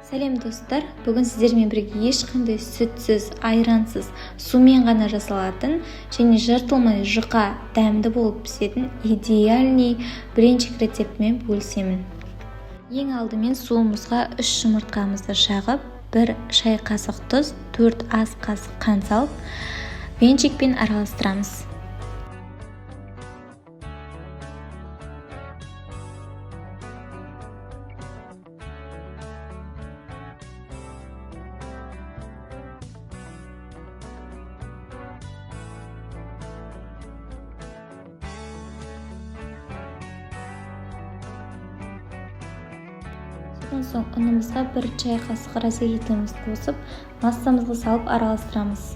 Сәлем достар, бүгін сіздермен бірге ешқандай сүтсіз, айрансыз, сумен ғана жасалатын және жыртылмай жұқа, дәмді болып пісетін идеальный блинчик рецептімен бөлісемін. Ең алдымен суымызға 3 жұмыртқамызды жағып, 1 шай қасық тұз, 4 ас қасық қант салып, венчикпен араластырамыз. Содан соң ұнымызға 1 чай қасық разделителімізді қосып, массамызға салып араластырамыз.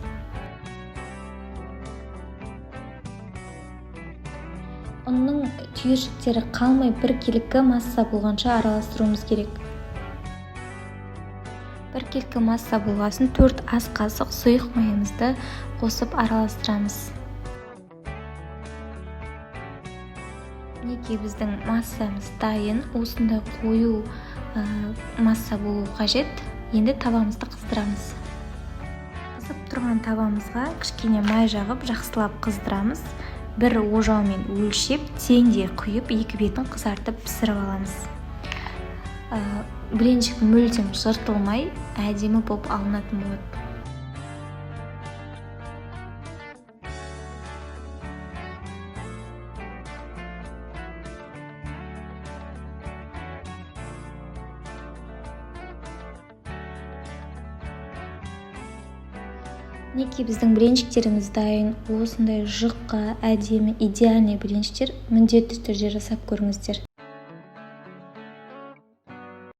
Ұнның түйіршіктері қалмай 1 келікі масса болғанша араластыруымыз керек. 1 келікі масса болғасын 4 ас қасық сұйық майымызды қосып араластырамыз. Неге біздің массамыз дайын, осындай қою масса болу қажет. Енді табамызды қыздырамыз. Қызып тұрған табамызға кішкене май жағып, жақсылап қыздырамыз. 1 ожаумен өлшеп, теңдей құйып, 2 бетін қызартып пісіріп аламыз. Блинчик мүлдем жыртылмай, әдемі болып алынатын болады. Неге біздің блинчиктеріміз дайын, осындай жұқа, әдемі, идеальный блинчиктер міндетті түрде жасап көріңіздер.